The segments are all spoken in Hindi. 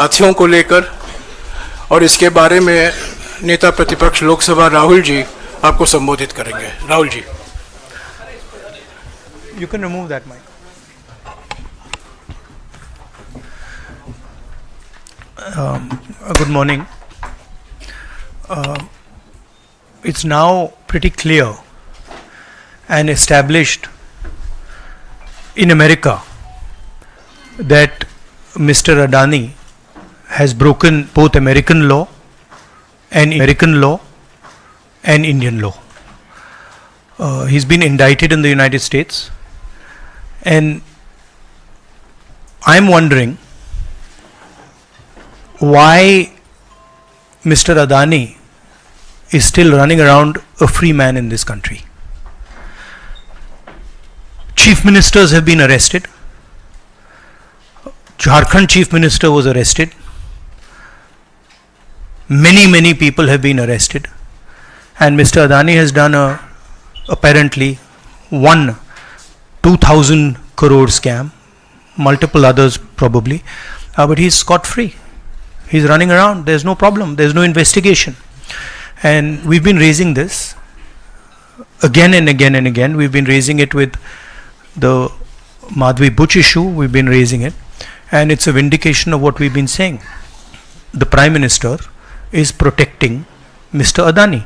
साथियों को लेकर और इसके बारे में नेता प्रतिपक्ष लोकसभा राहुल जी आपको संबोधित करेंगे। Rahul ji, You can remove that mic. Good morning. It's now pretty clear and established in America that Mr. Adani has broken both American law and Indian law. He's been indicted in the United States, and I'm wondering why Mr. Adani is still running around a free man in this country. Chief ministers have been arrested. Jharkhand chief minister was arrested. Many people have been arrested, and Mr. Adani has done apparently 2,000 crore scam, multiple others probably, but he's scot free. He's running around, there's no problem, there's no investigation. And we've been raising this again and again and again. We've been raising it with the Madhvi Buch issue, we've been raising it, and it's a vindication of what we've been saying. The Prime Minister is protecting Mr. Adani,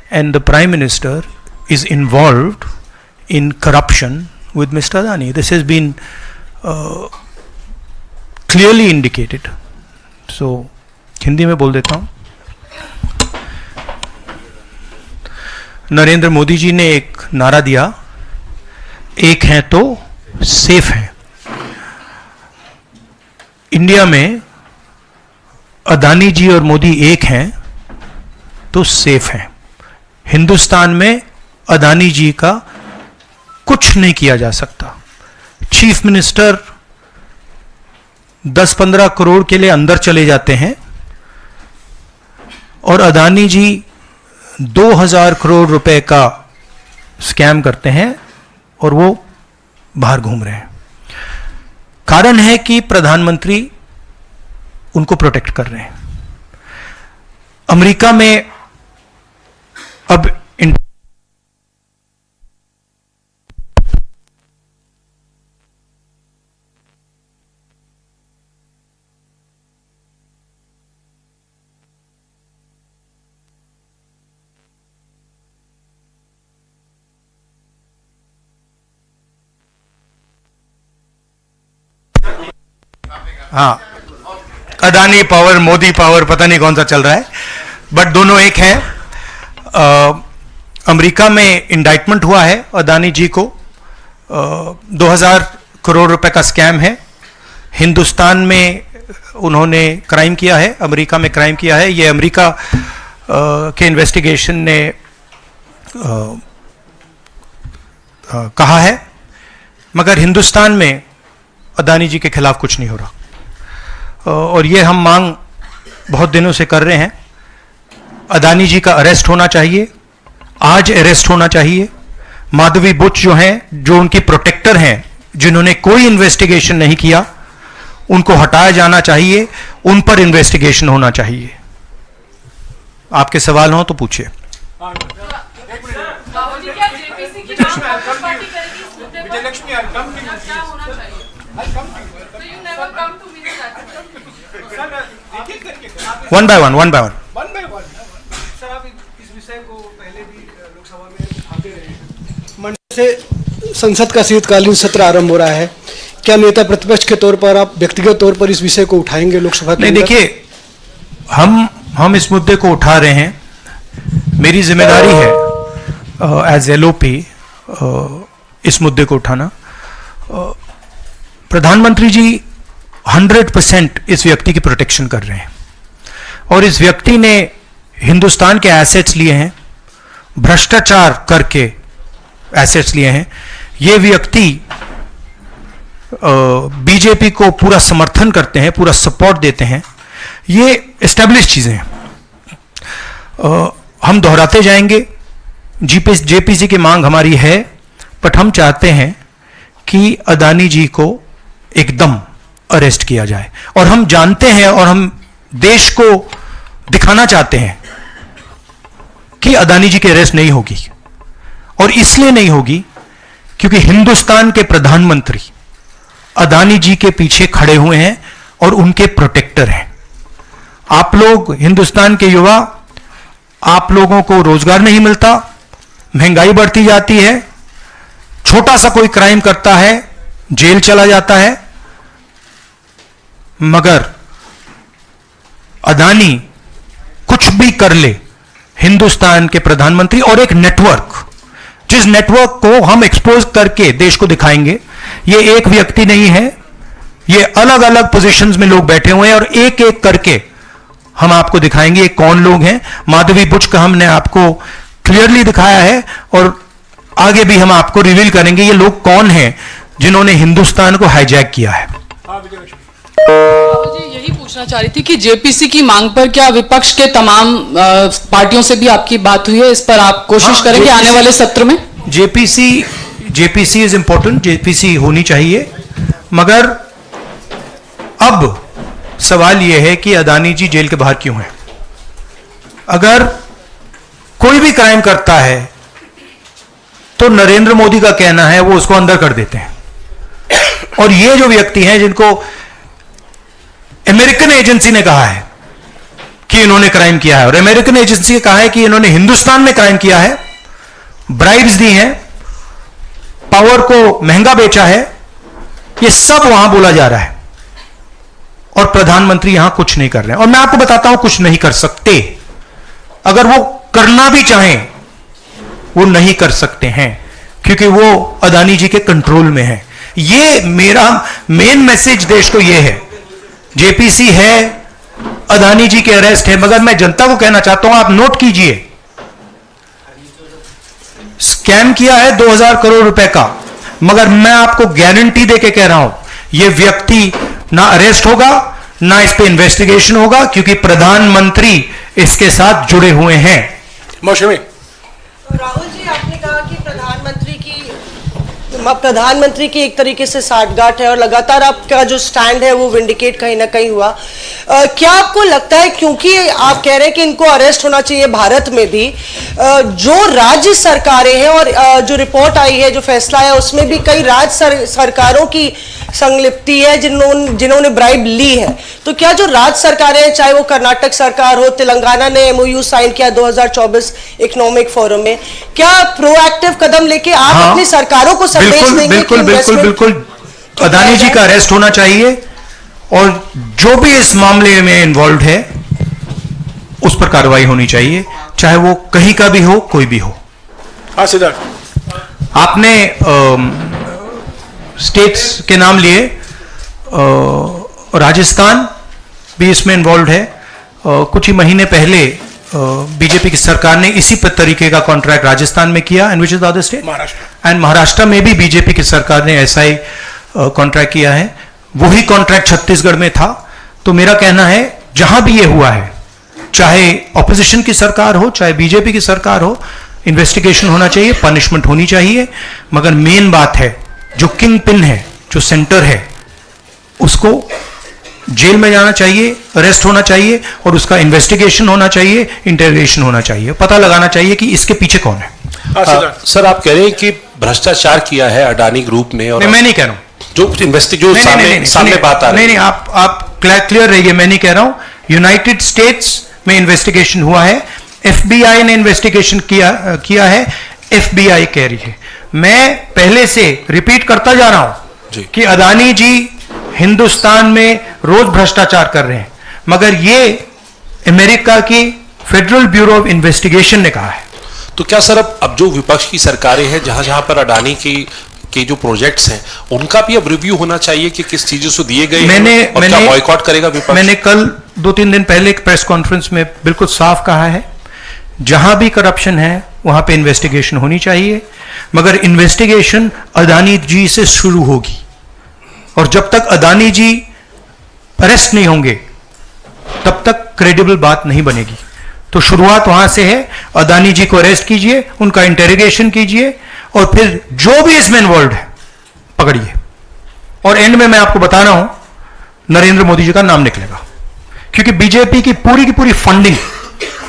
and the Prime Minister is involved in corruption with Mr. Adani. This has been clearly indicated. So, Hindi में बोल देता हूँ. नरेंद्र मोदी जी ने एक नारा दिया, एक हैं तो सेफ हैं. इंडिया में अदानी जी और मोदी एक हैं तो सेफ हैं. हिंदुस्तान में अदानी जी का कुछ नहीं किया जा सकता. चीफ मिनिस्टर 10-15 करोड़ के लिए अंदर चले जाते हैं और अदानी जी 2000 करोड़ रुपए का स्कैम करते हैं और वो बाहर घूम रहे हैं. कारण है कि प्रधानमंत्री उनको प्रोटेक्ट कर रहे हैं. अमेरिका में अब हाँ, अदानी पावर, मोदी पावर, पता नहीं कौन सा चल रहा है, बट दोनों एक हैं. अमेरिका में इंडाइटमेंट हुआ है अदानी जी को. 2000 करोड़ रुपए का स्कैम है. हिंदुस्तान में उन्होंने क्राइम किया है, अमेरिका में क्राइम किया है. ये अमेरिका के इन्वेस्टिगेशन ने कहा है, मगर हिंदुस्तान में अदानी जी के खिलाफ कुछ नहीं हो रहा. और ये हम मांग बहुत दिनों से कर रहे हैं. अदानी जी का अरेस्ट होना चाहिए, आज अरेस्ट होना चाहिए. माधवी बुच जो हैं, जो उनकी प्रोटेक्टर हैं, जिन्होंने कोई इन्वेस्टिगेशन नहीं किया, उनको हटाया जाना चाहिए. उन पर इन्वेस्टिगेशन होना चाहिए. आपके सवाल हो तो पूछिए. One by one. सर, आप इस विषय को पहले भी लोकसभा में उठाते रहे हैं. मंच से संसद का शीतकालीन सत्र आरंभ हो रहा है. क्या नेता प्रतिपक्ष के तौर पर आप व्यक्तिगत तौर पर इस विषय को उठाएंगे लोकसभा के? नहीं, देखिए, हम इस मुद्दे को उठा रहे हैं. मेरी जिम्मेदारी है एज एलओपी इस मुद्दे को उठाना. प्रधानमंत्री जी 100% इस व्यक्ति की प्रोटेक्शन कर रहे हैं, और इस व्यक्ति ने हिंदुस्तान के एसेट्स लिए हैं, भ्रष्टाचार करके एसेट्स लिए हैं. ये व्यक्ति बीजेपी को पूरा समर्थन करते हैं, पूरा सपोर्ट देते हैं. ये एस्टेब्लिश चीजें हैं. हम दोहराते जाएंगे. जेपीसी की मांग हमारी है, बट हम चाहते हैं कि अदानी जी को एकदम अरेस्ट किया जाए। और हम जानते हैं और हम देश को दिखाना चाहते हैं कि अदानी जी की अरेस्ट नहीं होगी, और इसलिए नहीं होगी क्योंकि हिंदुस्तान के प्रधानमंत्री अदानी जी के पीछे खड़े हुए हैं और उनके प्रोटेक्टर हैं। आप लोग हिंदुस्तान के युवा, आप लोगों को रोजगार नहीं मिलता, महंगाई बढ़ती जाती है, छोटा सा कोई क्राइम करता है जेल चला जाता है, मगर अदानी कुछ भी कर ले, हिंदुस्तान के प्रधानमंत्री और एक नेटवर्क, जिस नेटवर्क को हम एक्सपोज करके देश को दिखाएंगे, ये एक व्यक्ति नहीं है, ये अलग अलग पोजीशंस में लोग बैठे हुए हैं और एक एक करके हम आपको दिखाएंगे ये कौन लोग हैं। माधवी बुच का हमने आपको क्लियरली दिखाया है और आगे भी हम आपको रिवील करेंगे ये लोग कौन हैं जिन्होंने हिंदुस्तान को हाईजैक किया है। राहुल जी, यही पूछना चाह रही थी कि जेपीसी की मांग पर क्या विपक्ष के तमाम पार्टियों से भी आपकी बात हुई है? इस पर आप कोशिश करेंगे आने वाले सत्र में? जेपीसी इज इंपॉर्टेंट, जेपीसी होनी चाहिए, मगर अब सवाल यह है कि अदानी जी जेल के बाहर क्यों हैं? अगर कोई भी क्राइम करता है तो नरेंद्र मोदी का कहना है वो उसको अंदर कर देते हैं, और ये जो व्यक्ति हैं जिनको अमेरिकन एजेंसी ने कहा है कि इन्होंने क्राइम किया है, और अमेरिकन एजेंसी ने कहा है कि इन्होंने हिंदुस्तान में क्राइम किया है, ब्राइब्स दी हैं, पावर को महंगा बेचा है, ये सब वहां बोला जा रहा है और प्रधानमंत्री यहां कुछ नहीं कर रहे हैं। और मैं आपको बताता हूं कुछ नहीं कर सकते, अगर वो करना भी चाहें वो नहीं कर सकते हैं क्योंकि वो अदानी जी के कंट्रोल में है। ये मेरा मेन मैसेज देश को ये है, जेपीसी है, अदानी जी के अरेस्ट है, मगर मैं जनता को कहना चाहता हूं आप नोट कीजिए, स्कैम किया है 2000 करोड़ रुपए का, मगर मैं आपको गारंटी देके कह रहा हूं यह व्यक्ति ना अरेस्ट होगा ना इस पे इन्वेस्टिगेशन होगा क्योंकि प्रधानमंत्री इसके साथ जुड़े हुए हैं। मौसमी, राहुल जी, आपने कहा कि प्रधानमंत्री की एक तरीके से साठगांठ है और लगातार आपका जो स्टैंड है वो विंडिकेट कहीं ना कहीं हुआ। क्या आपको लगता है, क्योंकि आप कह रहे हैं कि इनको अरेस्ट होना चाहिए भारत में भी, जो राज्य सरकारें हैं और जो रिपोर्ट आई है, जो फैसला है, उसमें भी कई राज्य सरकारों की संलिप्ति है जिन्होंने ब्राइब ली है, तो क्या जो राज्य सरकारें हैं, चाहे वो कर्नाटक सरकार हो, तेलंगाना ने MOU साइन किया 2024 इकोनॉमिक फोरम में, क्या प्रोएक्टिव कदम लेके आप अपनी सरकारों को संदेश देंगे? बिल्कुल बिल्कुल बिल्कुल, अदानी जी का अरेस्ट होना चाहिए और जो भी इस मामले में इन्वॉल्व है उस पर कार्रवाई होनी चाहिए, चाहे वो कहीं का भी हो, कोई भी हो। हाँ सिद्धार्थ, आपने स्टेट्स के नाम लिए, राजस्थान भी इसमें इन्वॉल्व है। कुछ ही महीने पहले बीजेपी की सरकार ने इसी तरीके का कॉन्ट्रैक्ट राजस्थान में किया, and which is the other state, Maharashtra, and Maharashtra में भी बीजेपी की सरकार ने ऐसा ही कॉन्ट्रैक्ट किया है। वही कॉन्ट्रैक्ट छत्तीसगढ़ में था। तो मेरा कहना है जहां भी ये हुआ है, चाहे ऑपोजिशन की सरकार हो चाहे बीजेपी की सरकार हो, इन्वेस्टिगेशन होना चाहिए, पनिशमेंट होनी चाहिए, मगर मेन बात है जो किंग पिन है, जो सेंटर है, उसको जेल में जाना चाहिए, अरेस्ट होना चाहिए और उसका इन्वेस्टिगेशन होना चाहिए, इंटरोगेशन होना चाहिए, पता लगाना चाहिए कि इसके पीछे कौन है। सर, आप कह रहे हैं कि भ्रष्टाचार किया है अडानी ग्रुप ने, और मैं नहीं कह रहा हूं, जो सामने बात आ रही है। नहीं, आप क्लियर रहिए, मैं नहीं कह रहा हूं। यूनाइटेड स्टेट्स में इन्वेस्टिगेशन हुआ है, FBI ने इन्वेस्टिगेशन किया है, FBI कह रही है। मैं पहले से रिपीट करता जा रहा हूं कि अदानी जी हिंदुस्तान में रोज भ्रष्टाचार कर रहे हैं, मगर ये अमेरिका की फेडरल ब्यूरो ऑफ इन्वेस्टिगेशन ने कहा है। तो क्या सर अब जो विपक्ष की सरकारें हैं, जहां जहां पर अडानी के जो प्रोजेक्ट्स हैं, उनका भी अब रिव्यू होना चाहिए कि किस चीजों से दिए गए हैं और क्या बॉयकॉट करेगा विपक्ष? मैंने कल 2-3 दिन पहले एक प्रेस कॉन्फ्रेंस में बिल्कुल साफ कहा है, जहां भी करप्शन है वहां पे इन्वेस्टिगेशन होनी चाहिए, मगर इन्वेस्टिगेशन अदानी जी से शुरू होगी, और जब तक अदानी जी अरेस्ट नहीं होंगे तब तक क्रेडिबल बात नहीं बनेगी। तो शुरुआत वहां से है, अदानी जी को अरेस्ट कीजिए, उनका इंटेरोगेशन कीजिए, और फिर जो भी इसमें इन्वॉल्व है पकड़िए। और एंड में मैं आपको बता रहा हूं नरेंद्र मोदी जी का नाम निकलेगा, क्योंकि बीजेपी की पूरी फंडिंग,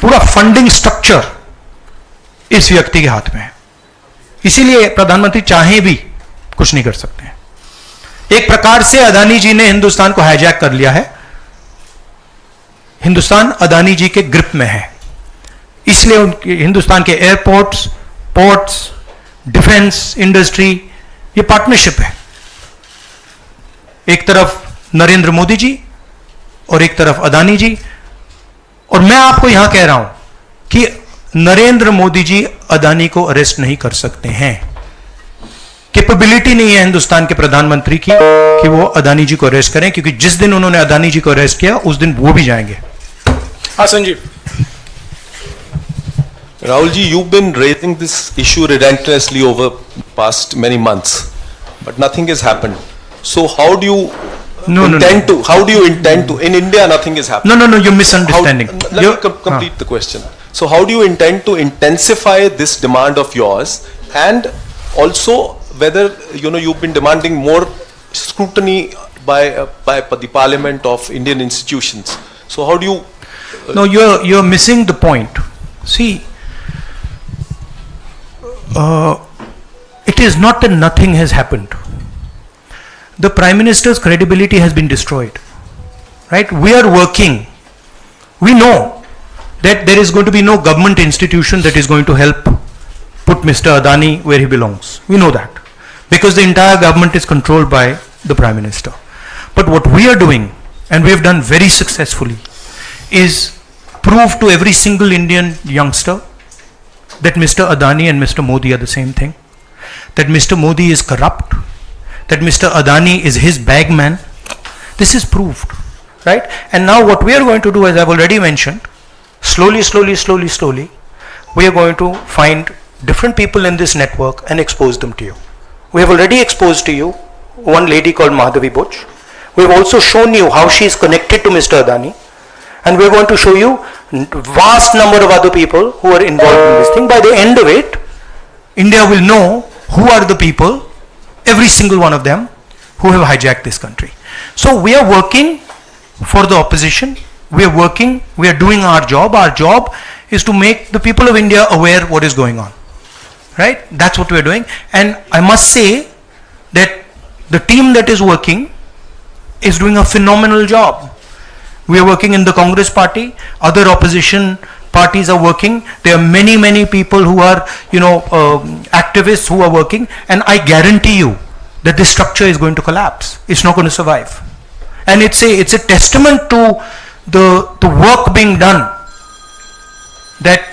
पूरा फंडिंग स्ट्रक्चर इस व्यक्ति के हाथ में है। इसीलिए प्रधानमंत्री चाहे भी कुछ नहीं कर सकते हैं। एक प्रकार से अदानी जी ने हिंदुस्तान को हाईजैक कर लिया है, हिंदुस्तान अदानी जी के ग्रिप में है। इसलिए उनके हिंदुस्तान के एयरपोर्ट्स, पोर्ट्स, डिफेंस इंडस्ट्री, ये पार्टनरशिप है। एक तरफ नरेंद्र मोदी जी और एक तरफ अदानी जी। और मैं आपको यहां कह रहा हूं कि नरेंद्र मोदी जी अदानी को अरेस्ट नहीं कर सकते हैं। कैपेबिलिटी नहीं है हिंदुस्तान के प्रधानमंत्री की कि वो अदानी जी को अरेस्ट करें, क्योंकि जिस दिन उन्होंने अदानी जी को अरेस्ट किया उस दिन वो भी जाएंगे। हाँ Sanjeev. Rahul ji, you've been raising this issue relentlessly over past many months, but nothing has happened. So how do you intend to? How do you intend to? In India, nothing is happening. No, you're misunderstanding. Let me complete the question. So how do you intend to intensify this demand of yours, and also whether you've been demanding more scrutiny by the Parliament of Indian institutions? So how do you? No, you're missing the point. See. It is not that nothing has happened. The Prime Minister's credibility has been destroyed. Right? We are working. We know that there is going to be no government institution that is going to help put Mr. Adani where he belongs. We know that. Because the entire government is controlled by the Prime Minister. But what we are doing, and we have done very successfully, is prove to every single Indian youngster that Mr. Adani and Mr. Modi are the same thing, that Mr. Modi is corrupt, that Mr. Adani is his bagman. This is proved, right? And now what we are going to do, as I've already mentioned, slowly, we are going to find different people in this network and expose them to you. We have already exposed to you one lady called Madhavi Butch. We have also shown you how she is connected to Mr. Adani. And we are going to show you vast number of other people who are involved in this thing. By the end of it, India will know who are the people, every single one of them, who have hijacked this country. So we are working for the opposition. We are working, we are doing our job. Our job is to make the people of India aware what is going on. Right? That's what we are doing. And I must say that the team that is working is doing a phenomenal job. We are working in the Congress party, other opposition parties are working. There are many people who are, activists who are working, and I guarantee you that this structure is going to collapse. It's not going to survive. And it's a testament to the work being done that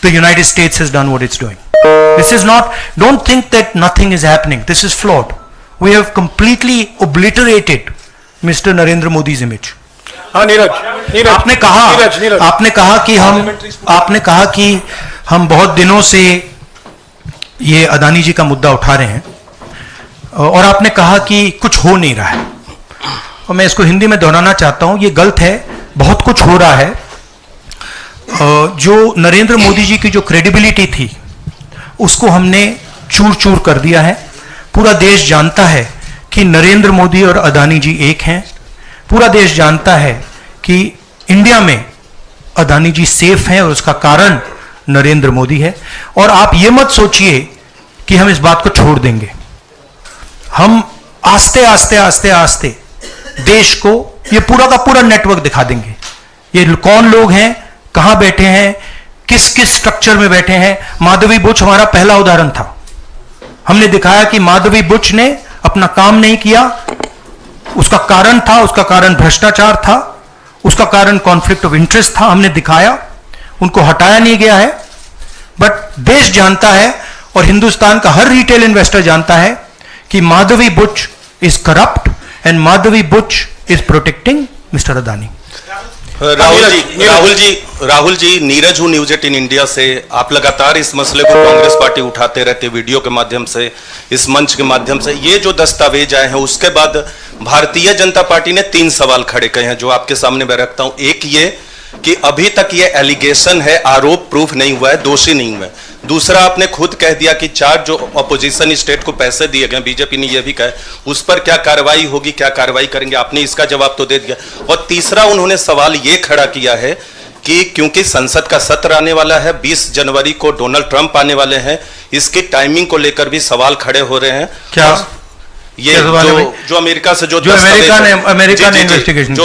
the United States has done what it's doing. This is not, don't think that nothing is happening. This is flawed. We have completely obliterated Mr. Narendra Modi's image. हाँ नीरज, आपने कहा कि हम बहुत दिनों से ये अदानी जी का मुद्दा उठा रहे हैं, और आपने कहा कि कुछ हो नहीं रहा है, और मैं इसको हिंदी में दोहराना चाहता हूं, ये गलत है। बहुत कुछ हो रहा है। जो नरेंद्र मोदी जी की जो क्रेडिबिलिटी थी उसको हमने चूर चूर कर दिया है। पूरा देश जानता है कि नरेंद्र मोदी और अदानी जी एक हैं। पूरा देश जानता है कि इंडिया में अदानी जी सेफ हैं, और उसका कारण नरेंद्र मोदी है। और आप ये मत सोचिए कि हम इस बात को छोड़ देंगे। हम आस्ते आस्ते देश को ये पूरा का पूरा नेटवर्क दिखा देंगे। ये कौन लोग हैं, कहां बैठे हैं, किस स्ट्रक्चर में बैठे हैं। माधवी बुच हमारा पहला उदाहरण था। हमने दिखाया कि माधवी बुच ने अपना काम नहीं किया, उसका कारण भ्रष्टाचार था, उसका कारण कॉन्फ्लिक्ट ऑफ इंटरेस्ट था। हमने दिखाया, उनको हटाया नहीं गया है। बट देश जानता है और हिंदुस्तान का हर रिटेल इन्वेस्टर जानता है कि Madhavi Buch is corrupt and Madhavi Buch is protecting mister Adani. Rahul ji, Neeraj हूं न्यूज 18 इंडिया से। आप लगातार इस मसले को कांग्रेस पार्टी उठाते रहते, वीडियो के माध्यम से, इस मंच के माध्यम से। ये जो दस्तावेज आए हैं उसके बाद भारतीय जनता पार्टी ने 3 सवाल खड़े किए हैं जो आपके सामने मैं रखता हूं। एक ये कि अभी तक ये एलिगेशन है, आरोप प्रूफ नहीं हुआ है, दोषी नहीं हुआ है। दूसरा, आपने खुद कह दिया कि 4 जो अपोजिशन स्टेट को पैसे दिए गए, बीजेपी ने यह भी कहा, उस पर क्या कार्रवाई होगी, क्या कार्रवाई करेंगे, आपने इसका जवाब तो दे दिया। और तीसरा, उन्होंने सवाल ये खड़ा किया है कि क्योंकि संसद का सत्र आने वाला है, 20 जनवरी को डोनाल्ड ट्रंप आने वाले हैं, इसकी टाइमिंग को लेकर भी सवाल खड़े हो रहे हैं। क्या ये जो अमेरिका से जो अमेरिका ने इन्वेस्टिगेशन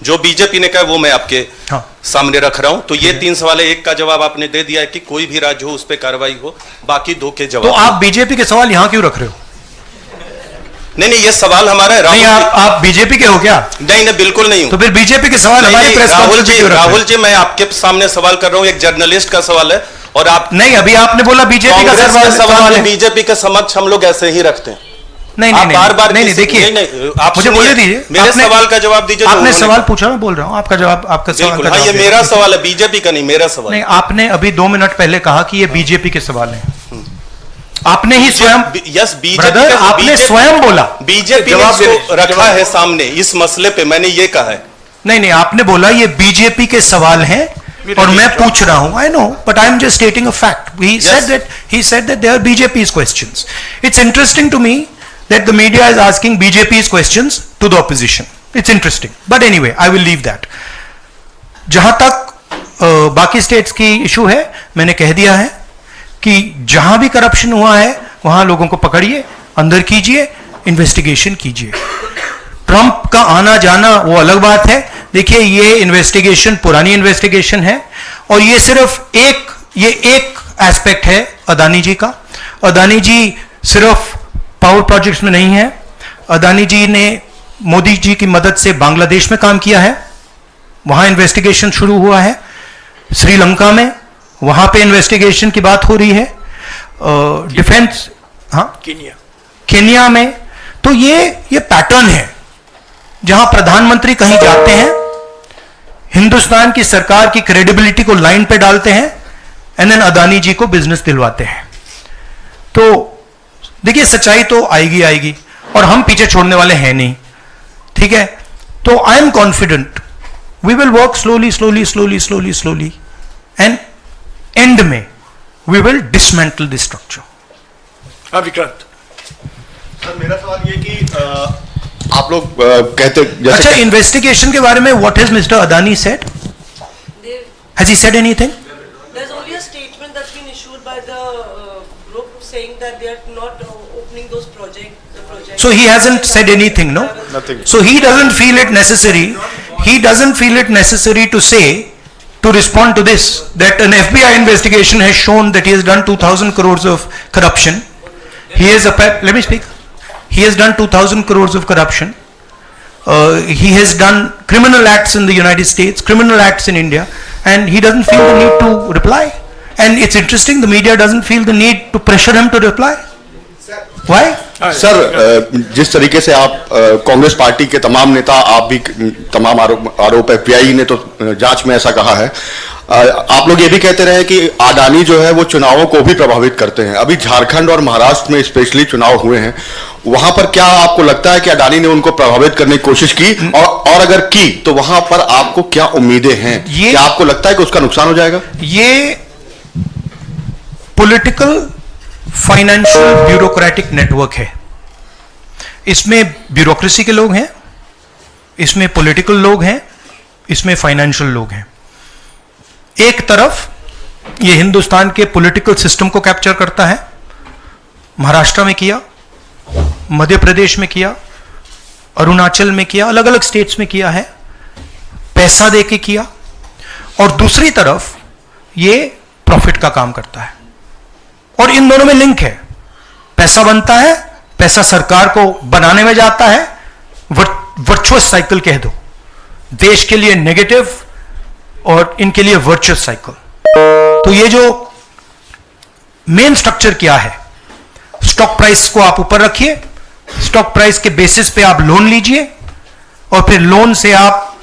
जो बीजेपी ने कहा वो मैं आपके सामने रख रहा हूं। तो ये 3 सवाल है, एक का जवाब आपने दे दिया है कि कोई भी राज्य हो उस पर कार्रवाई हो, बाकी 2 के जवाब। तो आप बीजेपी के सवाल यहां क्यों रख रहे हो? नहीं, ये सवाल हमारा है। नहीं, आप बीजेपी के हो क्या? नहीं, बिल्कुल नहीं हूं। तो फिर बीजेपी के सवाल हमारे प्रेस कॉन्फ्रेंस में क्यों रख रहे हो? राहुल जी, मैं आपके सामने सवाल कर रहा हूं, एक जर्नलिस्ट का सवाल है, और आप नहीं, अभी आपने बोला बीजेपी का सवाल है। बीजेपी के समक्ष हम लोग ऐसे ही रखते हैं। नहीं, बार-बार नहीं, देखिए, आप मुझे बोलने दीजिए, मेरे सवाल का जवाब दीजिए। आपने सवाल पूछा, मैं बोल रहा हूं, आपका जवाब, आपका सवाल का जवाब। ये मेरा सवाल है, बीजेपी का नहीं, मेरा सवाल। नहीं, आपने अभी 2 मिनट पहले कहा कि ये बीजेपी के सवाल हैं। आपने ही स्वयं, यस, बीजेपी, आपने स्वयं बोला बीजेपी ने इसको रखा है सामने इस मसले पे, मैंने ये कहा है। नहीं, आपने बोला ये बीजेपी के सवाल हैं और मैं पूछ रहा हूं। I know, but I am just stating a fact. He said that they are BJP's questions. It's interesting to me that the media is asking BJP's questions to the opposition. It's interesting. But anyway, I will leave that. जहां तक बाकी स्टेट्स की इशू है, मैंने कह दिया है कि जहां भी करप्शन हुआ है वहां लोगों को पकड़िए, अंदर कीजिए, इन्वेस्टिगेशन कीजिए। ट्रंप का आना जाना वो अलग बात है। देखिए, ये इन्वेस्टिगेशन पुरानी इन्वेस्टिगेशन है और ये सिर्फ एक एस्पेक्ट है अदानी जी का। अदानी जी सिर्फ पावर प्रोजेक्ट्स में नहीं है। अदानी जी ने मोदी जी की मदद से बांग्लादेश में काम किया है, वहां इन्वेस्टिगेशन शुरू हुआ है। श्रीलंका में, वहां पे इन्वेस्टिगेशन की बात हो रही है। डिफेंस, केन्या में। तो ये पैटर्न है, जहां प्रधानमंत्री कहीं जाते हैं, हिंदुस्तान की सरकार की क्रेडिबिलिटी को लाइन पे डालते हैं, एंड देन अदानी जी को बिजनेस दिलवाते हैं। तो देखिए, सच्चाई तो आएगी और हम पीछे छोड़ने वाले हैं नहीं, ठीक है? तो I am confident we will work slowly and and में we will dismantle this structure. Vikrant sir, मेरा सवाल ये कि आप लोग कहते, अच्छा, इन्वेस्टिगेशन के बारे में what has mister Adani said? Has he said anything? There's only a statement that's been issued by the group saying that they are not opening those projects. So he hasn't said anything, no? Nothing. So he doesn't feel it necessary. He doesn't feel it necessary to say, to respond to this, that an FBI investigation has shown that he has done 2,000 crores of corruption. He has, let me speak. He has done 2,000 crores of corruption. He has done criminal acts in the United States, criminal acts in India, and he doesn't feel the need to reply. And it's interesting, the media doesn't feel the need to pressure him to reply. Why? Sir, जिस तरीके से आप कांग्रेस पार्टी के तमाम नेता, आप भी तमाम आरोप FBI ने तो जांच में ऐसा कहा है, आप लोग ये भी कहते रहे कि अडानी जो है वो चुनावों को भी प्रभावित करते हैं। अभी झारखंड और महाराष्ट्र में स्पेशली चुनाव हुए हैं, वहां पर क्या आपको लगता है कि अडानी ने उनको प्रभावित करने की कोशिश की, और अगर की तो वहां पर आपको क्या उम्मीदें हैं? क्या आपको लगता है कि उसका नुकसान हो जाएगा? ये पॉलिटिकल फाइनेंशियल ब्यूरोक्रेटिक नेटवर्क है। इसमें ब्यूरोक्रेसी के लोग हैं, इसमें पॉलिटिकल लोग हैं, इसमें फाइनेंशियल लोग हैं। एक तरफ ये हिंदुस्तान के पॉलिटिकल सिस्टम को कैप्चर करता है, महाराष्ट्र में किया, मध्य प्रदेश में किया, अरुणाचल में किया, अलग अलग स्टेट्स में किया है, पैसा देके किया। और दूसरी तरफ ये प्रॉफिट का काम करता है, और इन दोनों में लिंक है। पैसा बनता है, पैसा सरकार को बनाने में जाता है, वर्चुअस साइकिल कह दो, देश के लिए नेगेटिव और इनके लिए वर्चुअस साइकिल। तो ये जो मेन स्ट्रक्चर क्या है, स्टॉक प्राइस को आप ऊपर रखिए, स्टॉक प्राइस के बेसिस पे आप लोन लीजिए, और फिर लोन से आप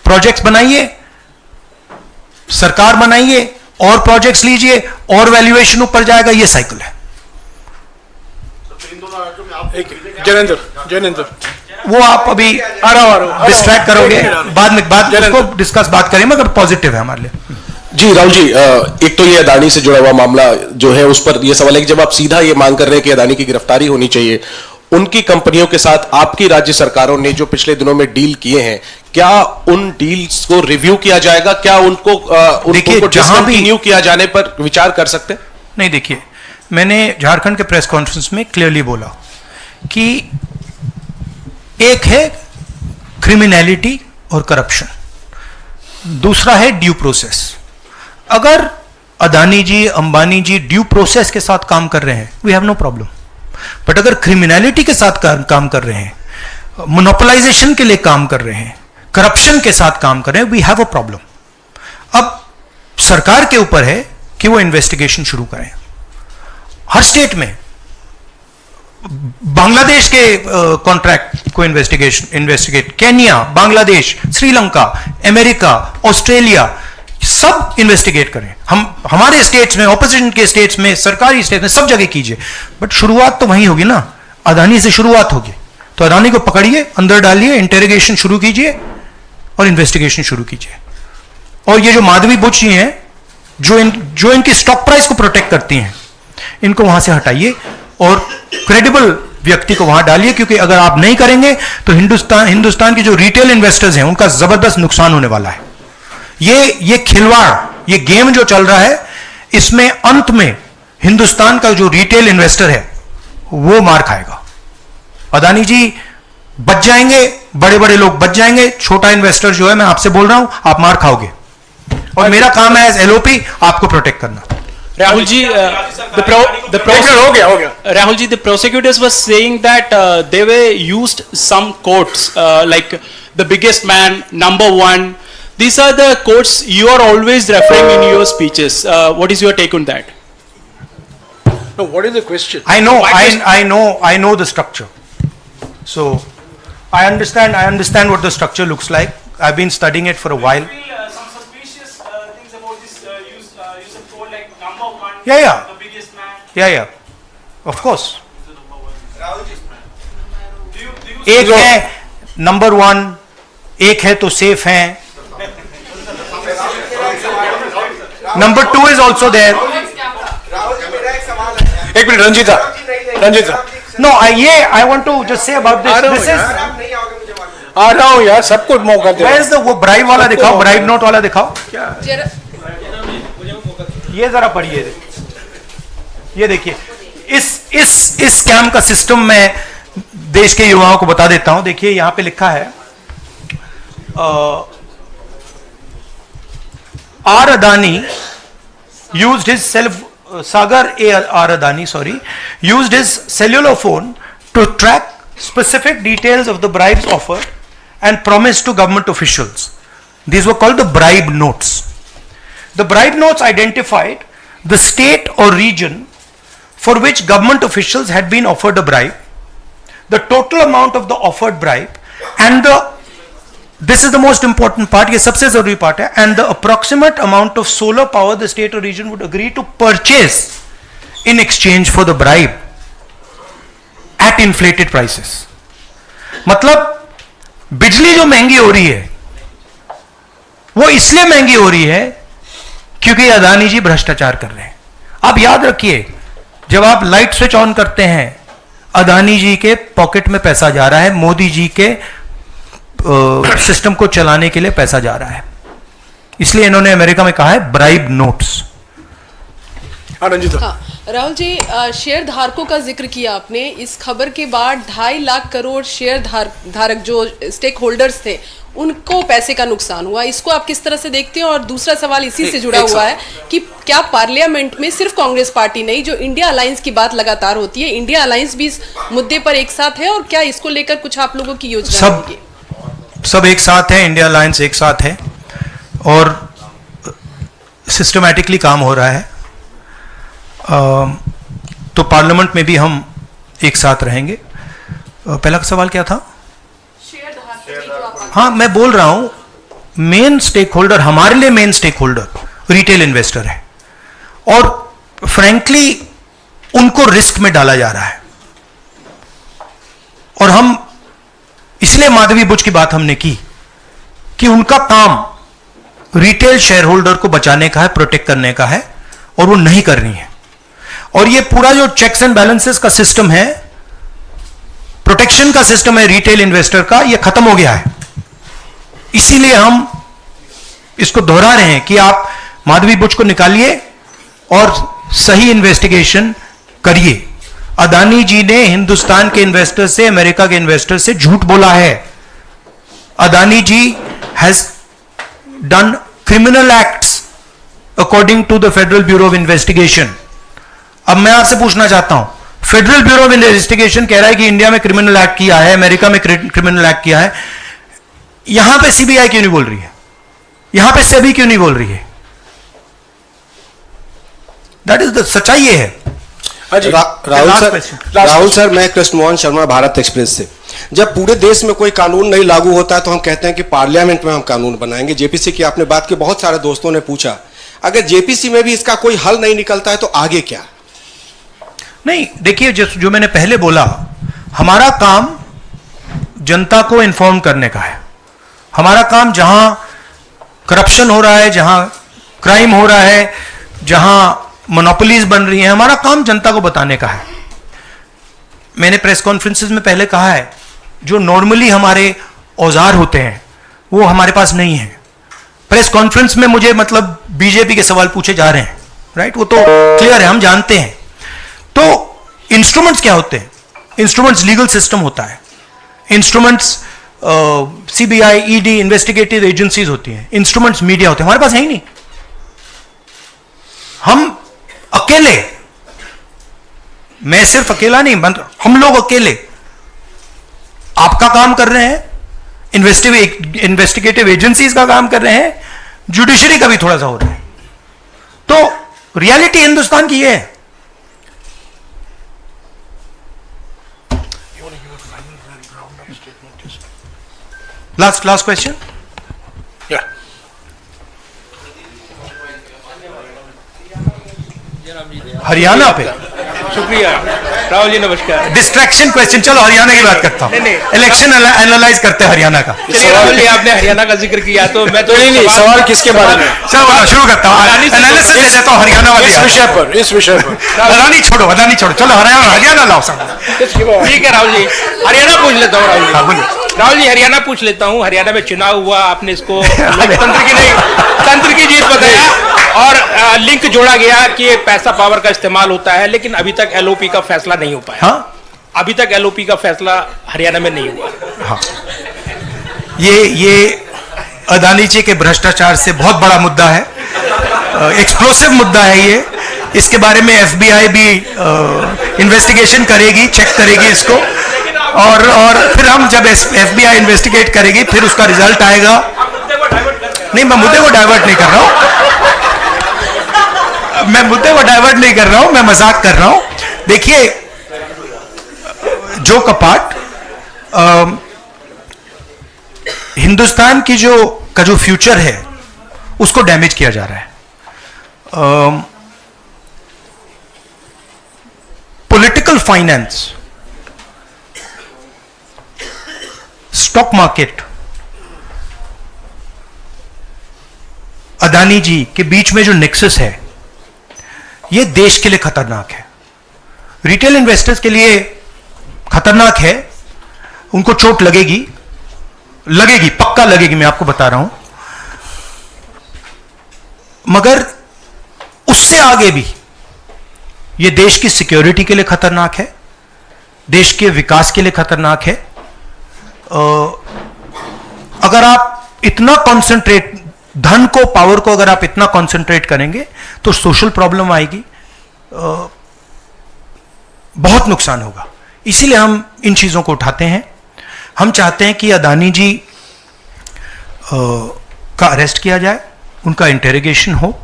प्रोजेक्ट्स बनाइए, सरकार बनाइए, और प्रोजेक्ट्स लीजिए, और वैल्यूएशन ऊपर जाएगा। ये साइकिल है। जैनेंद्र वो आप अभी डिस्ट्रैक्ट करोगे, बाद उसको डिस्कस बात करेंगे, मगर पॉजिटिव है हमारे लिए। जी राहुल जी, एक तो ये अदानी से जुड़ा हुआ मामला जो है उस पर ये सवाल है कि जब आप सीधा ये मांग कर रहे हैं कि अदानी की गिरफ्तारी होनी चाहिए, उनकी कंपनियों के साथ आपकी राज्य सरकारों ने जो पिछले दिनों में डील किए हैं, क्या उन डील्स को रिव्यू किया जाएगा? क्या उनको डिसकंटिन्यू किया जाने पर विचार कर सकते हैं? नहीं, देखिए, मैंने झारखंड के प्रेस कॉन्फ्रेंस में क्लियरली बोला कि एक है क्रिमिनलिटी और करप्शन, दूसरा है ड्यू प्रोसेस। अगर अदानी जी, अंबानी जी ड्यू प्रोसेस के साथ काम कर रहे हैं, we have no problem. But अगर क्रिमिनलिटी के साथ काम कर रहे हैं, मोनोपोलाइजेशन के लिए काम कर रहे हैं, करप्शन के साथ काम कर रहे हैं, वी हैव अ प्रॉब्लम। अब सरकार के ऊपर है कि वो इन्वेस्टिगेशन शुरू करें। हर स्टेट में बांग्लादेश के कॉन्ट्रैक्ट को investigate, Kenya, Bangladesh, Sri Lanka, America, Australia, सब इन्वेस्टिगेट करें। हम हमारे स्टेट्स में, ऑपोजिशन के स्टेट्स में, सरकारी स्टेट्स में, सब जगह कीजिए। बट शुरुआत तो वहीं होगी ना, अदानी से शुरुआत होगी। तो अदानी को पकड़िए, अंदर डालिए, इंटेरोगेशन शुरू कीजिए और इन्वेस्टिगेशन शुरू कीजिए। और ये जो माधवी बुच जी हैं, जो इनकी स्टॉक प्राइस को प्रोटेक्ट करती हैं, इनको वहां से हटाइए और क्रेडिबल व्यक्ति को वहां डालिए, क्योंकि अगर आप नहीं करेंगे तो हिंदुस्तान के जो रिटेल इन्वेस्टर्स हैं उनका जबरदस्त नुकसान होने वाला है। ये खिलवाड़, ये गेम जो चल रहा है, इसमें अंत में हिंदुस्तान का जो रिटेल इन्वेस्टर है वो मार खाएगा। अदानी जी बच जाएंगे, बड़े बड़े लोग बच जाएंगे, छोटा इन्वेस्टर जो है, मैं आपसे बोल रहा हूं, आप मार खाओगे। और मेरा काम है एज एलओपी आपको प्रोटेक्ट करना। Rahul ji, Rahul ji, the prosecutors were saying that they were used some quotes like the biggest man, number one. These are the quotes you are always referring in your speeches. What is your take on that? No, what is the question? I know the structure. So I understand what the structure looks like. I've been studying it for a while. Some suspicious things about this use of quote like number one. Yeah. The biggest man. Yeah. Of course. Do you एक है नंबर वन, एक है तो सेफ है, number two is also there. एक minute, Ranjeeta, no, I want to just say about this is, आ रहा हूं यार, सब कुछ मौका दे। वेयर इज द वो ब्राइब वाला दिखाओ, ब्राइब नोट वाला दिखाओ। ये जरा पढ़िए, ये देखिए, इस स्कैम का सिस्टम मैं देश के युवाओं को बता देता हूं। देखिए, यहां पे लिखा है R Adani used his Sagar R. Adani, used his cellular phone to track specific details of the bribes offered and promised to government officials. These were called the bribe notes. The bribe notes identified the state or region for which government officials had been offered a bribe, the total amount of the offered bribe, and this is the most important part, ये सबसे जरूरी part है, and the approximate amount of solar power the state or region would agree to purchase in exchange for the bribe at inflated prices. मतलब बिजली जो महंगी हो रही है वो इसलिए महंगी हो रही है क्योंकि अदानी जी भ्रष्टाचार कर रहे हैं। आप याद रखिए, जब आप लाइट स्विच ऑन करते हैं, अदानी जी के पॉकेट में पैसा जा रहा है, मोदी जी के सिस्टम को चलाने के लिए पैसा जा रहा है। इसलिए इन्होंने अमेरिका में कहा है bribe notes. Rahul ji, share धारकों का जिक्र किया आपने। इस खबर के बाद 2.5 लाख करोड़ शेयर धारक जो स्टेक होल्डर्स थे, उनको पैसे का नुकसान हुआ। इसको आप किस तरह से देखते हैं? और दूसरा सवाल इसी से जुड़ा हुआ है कि क्या पार्लियामेंट में सिर्फ कांग्रेस पार्टी नहीं, जो इंडिया अलायंस की बात लगातार होती है, इंडिया अलायंस भी इस मुद्दे पर एक साथ है? और क्या इसको लेकर कुछ आप लोगों की योजना होगी? सब एक साथ है, इंडिया अलायंस एक साथ है और सिस्टमैटिकली काम हो रहा है। तो पार्लियामेंट में भी हम एक साथ रहेंगे। पहला सवाल क्या था? हाँ, मैं बोल रहा हूं, मेन स्टेक होल्डर, हमारे लिए main stakeholder retail investor है और फ्रैंकली उनको रिस्क में डाला जा रहा है। और हम इसलिए माधवी बुच की बात हमने की कि उनका काम रिटेल शेयर होल्डर को बचाने का है, प्रोटेक्ट करने का है, और वो नहीं कर रही है। और ये पूरा जो चेक्स एंड बैलेंसेस का सिस्टम है, प्रोटेक्शन का सिस्टम है रिटेल इन्वेस्टर का, ये खत्म हो गया है। इसीलिए हम इसको दोहरा रहे हैं कि आप माधवी बुच को निकालिए और सही इन्वेस्टिगेशन करिए। अदानी जी ने हिंदुस्तान के इन्वेस्टर से, अमेरिका के इन्वेस्टर से झूठ बोला है। Adani ji has done criminal acts according to the federal bureau of investigation. अब मैं आपसे पूछना चाहता हूं, फेडरल ब्यूरो ऑफ इन्वेस्टिगेशन कह रहा है कि इंडिया में क्रिमिनल एक्ट किया है, अमेरिका में क्रिमिनल एक्ट किया है, यहां पे सीबीआई क्यों नहीं बोल रही है? यहां पे सेबी क्यों नहीं बोल रही है? दैट इज द सच्चाई ये है। राहुल सर, मैं कृष्णमोहन शर्मा, भारत एक्सप्रेस से। जब पूरे देश में कोई कानून नहीं लागू होता है तो हम कहते हैं कि पार्लियामेंट में हम कानून बनाएंगे। जेपीसी की आपने बात की, बहुत सारे दोस्तों ने पूछा, अगर जेपीसी में भी इसका कोई हल नहीं निकलता है तो आगे क्या? नहीं, देखिए, जो मैंने पहले बोला, हमारा काम जनता को इन्फॉर्म करने का है। हमारा काम जहां करप्शन हो रहा है, जहां क्राइम हो रहा है, जहां मोनोपोलीज बन रही हैं, हमारा काम जनता को बताने का है। मैंने प्रेस कॉन्फ्रेंसेस में पहले कहा है, जो नॉर्मली हमारे औजार होते हैं वो हमारे पास नहीं है। प्रेस कॉन्फ्रेंस में मुझे मतलब बीजेपी के सवाल पूछे जा रहे हैं, राइट? वो तो क्लियर है, हम जानते हैं। तो इंस्ट्रूमेंट्स क्या होते हैं? इंस्ट्रूमेंट्स लीगल सिस्टम होता है, instruments CBI, ED, investigative agencies होती हैं, इंस्ट्रूमेंट्स मीडिया होते हैं। हमारे पास है ही नहीं। हम अकेले, मैं सिर्फ अकेला नहीं, हम लोग अकेले आपका काम कर रहे हैं, इन्वेस्टिगेटिव एजेंसीज का काम कर रहे हैं, जुडिशरी का भी थोड़ा सा हो रहा है। तो रियलिटी हिंदुस्तान की ये है। Last question. हरियाणा पे शुक्रिया राहुल जी, नमस्कार। डिस्ट्रैक्शन क्वेश्चन, चलो हरियाणा की बात करता हूं। इलेक्शन एनालाइज करते हैं हरियाणा का। चलिए राहुल जी, आपने हरियाणा का जिक्र किया तो मैं तो नहीं, सवाल किसके बारे में? चलो शुरू करता हूं, एनालिसिस दे देता हूं हरियाणा वाले। इस विषय पर अदानी छोड़ो, चलो हरियाणा लाओ सब। ठीक है राहुल जी, हरियाणा पूछ लेता हूँ। राहुल जी, हरियाणा पूछ लेता हूँ। हरियाणा में चुनाव हुआ, आपने इसको लोकतंत्र की नहीं, तंत्र की जीत बताया और लिंक जोड़ा गया कि पैसा पावर का इस्तेमाल होता है, लेकिन अभी तक एलओपी का फैसला नहीं हो पाया। हाँ? अभी तक एलओपी का फैसला हरियाणा में नहीं हुआ। हाँ। ये अदानी जी के भ्रष्टाचार से बहुत बड़ा मुद्दा है, एक्सप्लोसिव मुद्दा है ये। इसके बारे में एफबीआई भी इन्वेस्टिगेशन करेगी, चेक करेगी इसको, और फिर हम जब एफबीआई इन्वेस्टिगेट करेगी फिर उसका रिजल्ट आएगा। नहीं, मैं मुद्दे को डाइवर्ट नहीं कर रहा हूं, मैं मजाक कर रहा हूं। देखिए, जो कपाट हिंदुस्तान की जो फ्यूचर है उसको डैमेज किया जा रहा है। Political finance, stock market, Adani ji के बीच में जो नेक्सस है, यह देश के लिए खतरनाक है, रिटेल इन्वेस्टर्स के लिए खतरनाक है। उनको चोट लगेगी, पक्का लगेगी, मैं आपको बता रहा हूं। मगर उससे आगे भी यह देश की सिक्योरिटी के लिए खतरनाक है, देश के विकास के लिए खतरनाक है। अगर आप इतना कॉन्सेंट्रेट, धन को, पावर को अगर आप इतना कॉन्सेंट्रेट करेंगे तो सोशल प्रॉब्लम आएगी, बहुत नुकसान होगा। इसीलिए हम इन चीजों को उठाते हैं। हम चाहते हैं कि अदानी जी का अरेस्ट किया जाए, उनका इंटेरोगेशन हो।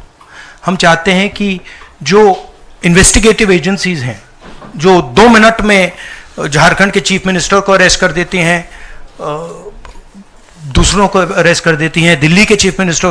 हम चाहते हैं कि जो इन्वेस्टिगेटिव एजेंसीज हैं, जो 2 मिनट में झारखंड के चीफ मिनिस्टर को अरेस्ट कर देती हैं, दूसरों को अरेस्ट कर देती हैं, दिल्ली के चीफ मिनिस्टर